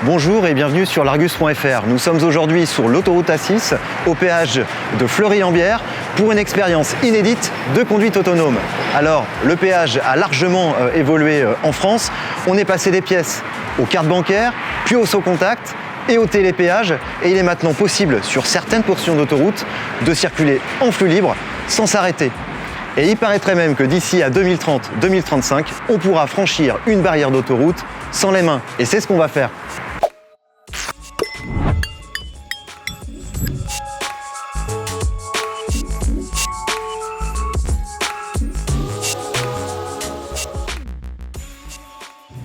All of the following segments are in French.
Bonjour et bienvenue sur l'Argus.fr. Nous sommes aujourd'hui sur l'autoroute A6, au péage de Fleury-en-Bière, pour une expérience inédite de conduite autonome. Alors, le péage a largement évolué en France. On est passé des pièces aux cartes bancaires, puis au saut contact et au télépéage. Et il est maintenant possible, sur certaines portions d'autoroute, de circuler en flux libre sans s'arrêter. Et il paraîtrait même que d'ici à 2030-2035, on pourra franchir une barrière d'autoroute sans les mains. Et c'est ce qu'on va faire.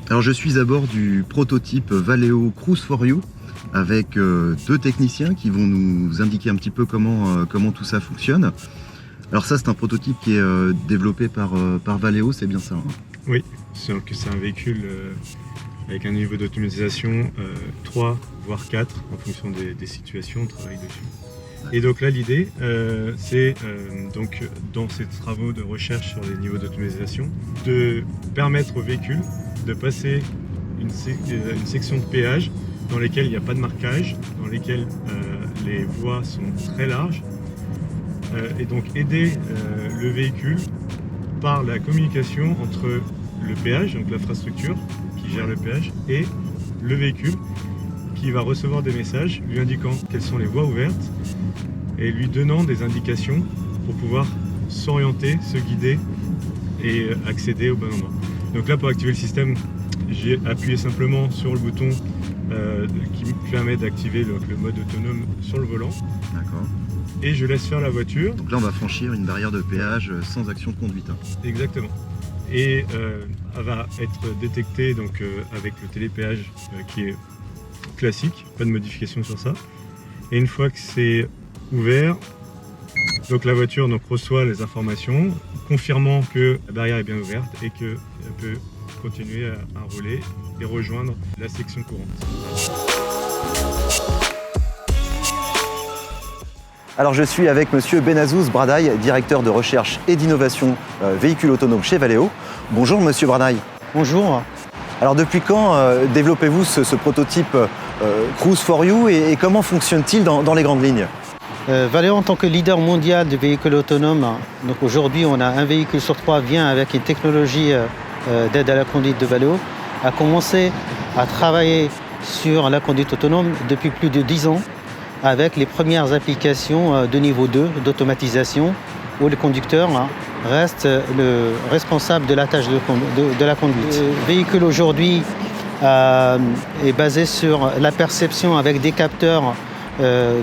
Alors je suis à bord du prototype Valeo Cruise for You avec deux techniciens qui vont nous indiquer un petit peu comment tout ça fonctionne. Alors ça, c'est un prototype qui est développé par Valeo, c'est bien ça, hein? Oui, c'est un véhicule avec un niveau d'automatisation 3 voire 4 en fonction des situations, on travaille dessus. Et donc là, l'idée, c'est donc dans ces travaux de recherche sur les niveaux d'automatisation, de permettre au véhicule de passer une section de péage dans lesquelles il n'y a pas de marquage, dans lesquelles les voies sont très larges, et donc aider le véhicule par la communication entre le péage, donc l'infrastructure qui gère le péage, et le véhicule qui va recevoir des messages lui indiquant quelles sont les voies ouvertes et lui donnant des indications pour pouvoir s'orienter, se guider et accéder au bon endroit. Donc là, pour activer le système, j'ai appuyé simplement sur le bouton qui me permet d'activer le mode autonome sur le volant. D'accord. Et je laisse faire la voiture. Donc là, on va franchir une barrière de péage sans action de conduite, hein. Exactement. Et elle va être détectée donc, avec le télépéage qui est classique, pas de modification sur ça. Et une fois que c'est ouvert, donc la voiture donc, reçoit les informations confirmant que la barrière est bien ouverte et qu'elle peut continuer à rouler et rejoindre la section courante. Alors je suis avec monsieur Benazouz Bradaï, directeur de recherche et d'innovation véhicules autonomes chez Valeo. Bonjour monsieur Bradaï. Bonjour. Alors depuis quand développez-vous ce prototype Cruise for You et comment fonctionne-t-il dans les grandes lignes? Valeo, en tant que leader mondial de véhicules autonomes, donc aujourd'hui on a un véhicule sur 3 vient avec une technologie d'aide à la conduite de Valeo, a commencé à travailler sur la conduite autonome depuis plus de 10 ans avec les premières applications de niveau 2 d'automatisation où le conducteur reste le responsable de la tâche de la conduite. Le véhicule aujourd'hui est basé sur la perception avec des capteurs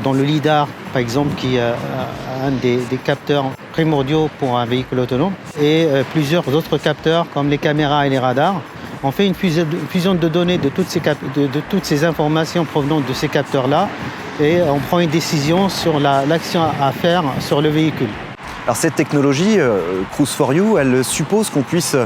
dans le lidar, par exemple, qui est un des capteurs primordiaux pour un véhicule autonome, et plusieurs autres capteurs comme les caméras et les radars. On fait une fusion de données de toutes ces informations provenant de ces capteurs-là et on prend une décision sur l'action à faire sur le véhicule. Alors cette technologie, Cruise for You, elle suppose qu'on puisse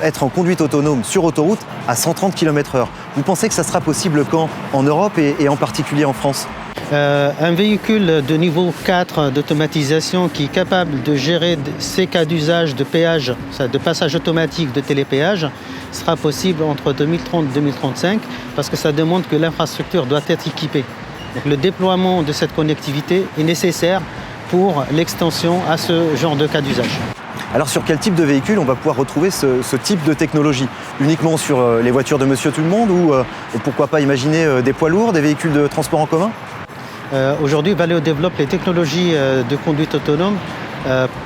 être en conduite autonome sur autoroute à 130 km/h. Vous pensez que ça sera possible quand en Europe et en particulier en France? Un véhicule de niveau 4 d'automatisation qui est capable de gérer ces cas d'usage de péage, de passage automatique de télépéage, sera possible entre 2030 et 2035 parce que ça demande que l'infrastructure doit être équipée. Donc, le déploiement de cette connectivité est nécessaire pour l'extension à ce genre de cas d'usage. Alors sur quel type de véhicule on va pouvoir retrouver ce type de technologie? Uniquement sur les voitures de Monsieur Tout-le-Monde ou pourquoi pas imaginer des poids lourds, des véhicules de transport en commun? Aujourd'hui, Valeo développe les technologies de conduite autonome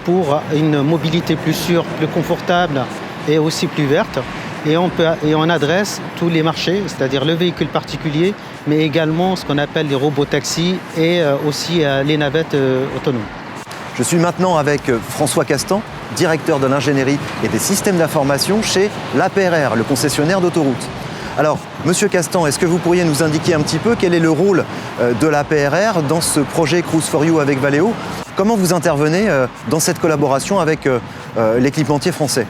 pour une mobilité plus sûre, plus confortable et aussi plus verte. Et on adresse tous les marchés, c'est-à-dire le véhicule particulier, mais également ce qu'on appelle les robotaxis et aussi les navettes autonomes. Je suis maintenant avec François Castan, directeur de l'ingénierie et des systèmes d'information chez l'APRR, le concessionnaire d'autoroute. Alors, monsieur Castan, est-ce que vous pourriez nous indiquer un petit peu quel est le rôle de l'APRR dans ce projet Cruise for You avec Valeo? Comment vous intervenez dans cette collaboration avec l'équipementier français?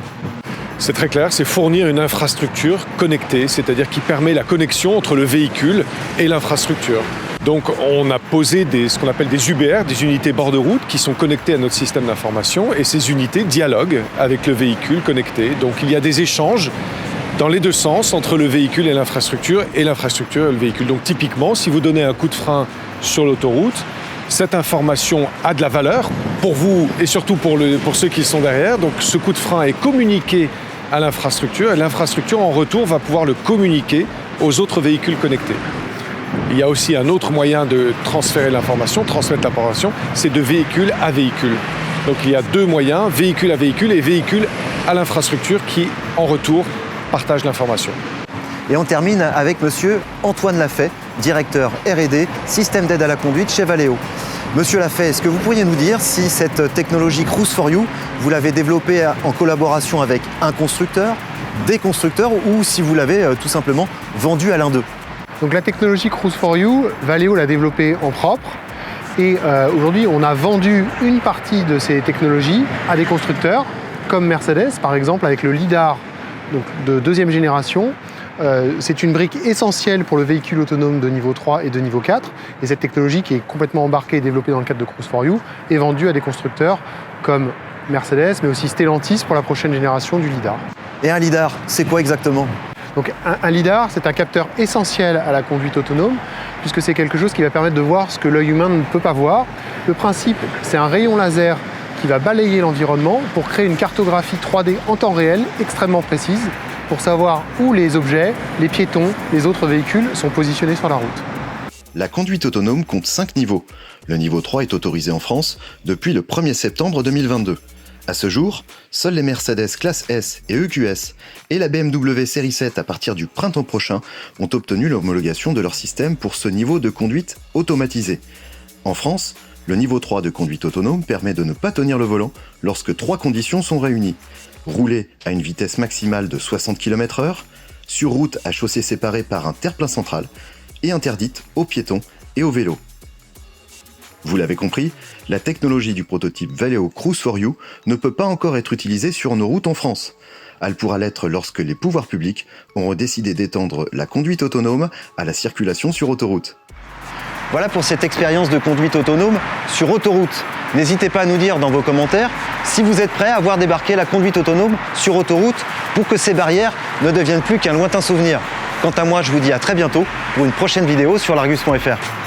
C'est très clair, c'est fournir une infrastructure connectée, c'est-à-dire qui permet la connexion entre le véhicule et l'infrastructure. Donc on a posé ce qu'on appelle des UBR, des unités bord de route, qui sont connectées à notre système d'information et ces unités dialoguent avec le véhicule connecté. Donc il y a des échanges dans les deux sens, entre le véhicule et l'infrastructure et le véhicule. Donc typiquement, si vous donnez un coup de frein sur l'autoroute, cette information a de la valeur pour vous et surtout pour ceux qui sont derrière. Donc ce coup de frein est communiqué à l'infrastructure et l'infrastructure en retour va pouvoir le communiquer aux autres véhicules connectés. Il y a aussi un autre moyen de transférer l'information, transmettre l'information, c'est de véhicule à véhicule. Donc il y a deux moyens, véhicule à véhicule et véhicule à l'infrastructure qui, en retour, partagent l'information. Et on termine avec monsieur Antoine Lafay, directeur R&D, système d'aide à la conduite chez Valeo. Monsieur Lafay, est-ce que vous pourriez nous dire si cette technologie Cruise4You, vous l'avez développée en collaboration avec un constructeur, des constructeurs, ou si vous l'avez tout simplement vendue à l'un d'eux? Donc la technologie Cruise4You, Valeo l'a développée en propre. Et aujourd'hui, on a vendu une partie de ces technologies à des constructeurs, comme Mercedes, par exemple, avec le lidar donc, de deuxième génération. C'est une brique essentielle pour le véhicule autonome de niveau 3 et de niveau 4. Et cette technologie, qui est complètement embarquée et développée dans le cadre de Cruise4You, est vendue à des constructeurs comme Mercedes, mais aussi Stellantis pour la prochaine génération du lidar. Et un lidar, c'est quoi exactement? Donc un lidar, c'est un capteur essentiel à la conduite autonome, puisque c'est quelque chose qui va permettre de voir ce que l'œil humain ne peut pas voir. Le principe, c'est un rayon laser qui va balayer l'environnement pour créer une cartographie 3D en temps réel extrêmement précise pour savoir où les objets, les piétons, les autres véhicules sont positionnés sur la route. La conduite autonome compte 5 niveaux. Le niveau 3 est autorisé en France depuis le 1er septembre 2022. À ce jour, seuls les Mercedes classe S et EQS et la BMW série 7 à partir du printemps prochain ont obtenu l'homologation de leur système pour ce niveau de conduite automatisée. En France, le niveau 3 de conduite autonome permet de ne pas tenir le volant lorsque 3 conditions sont réunies. Rouler à une vitesse maximale de 60 km/h, sur route à chaussée séparée par un terre-plein central et interdite aux piétons et aux vélos. Vous l'avez compris, la technologie du prototype Valeo Cruise4You ne peut pas encore être utilisée sur nos routes en France. Elle pourra l'être lorsque les pouvoirs publics auront décidé d'étendre la conduite autonome à la circulation sur autoroute. Voilà pour cette expérience de conduite autonome sur autoroute. N'hésitez pas à nous dire dans vos commentaires si vous êtes prêts à voir débarquer la conduite autonome sur autoroute pour que ces barrières ne deviennent plus qu'un lointain souvenir. Quant à moi, je vous dis à très bientôt pour une prochaine vidéo sur l'Argus.fr.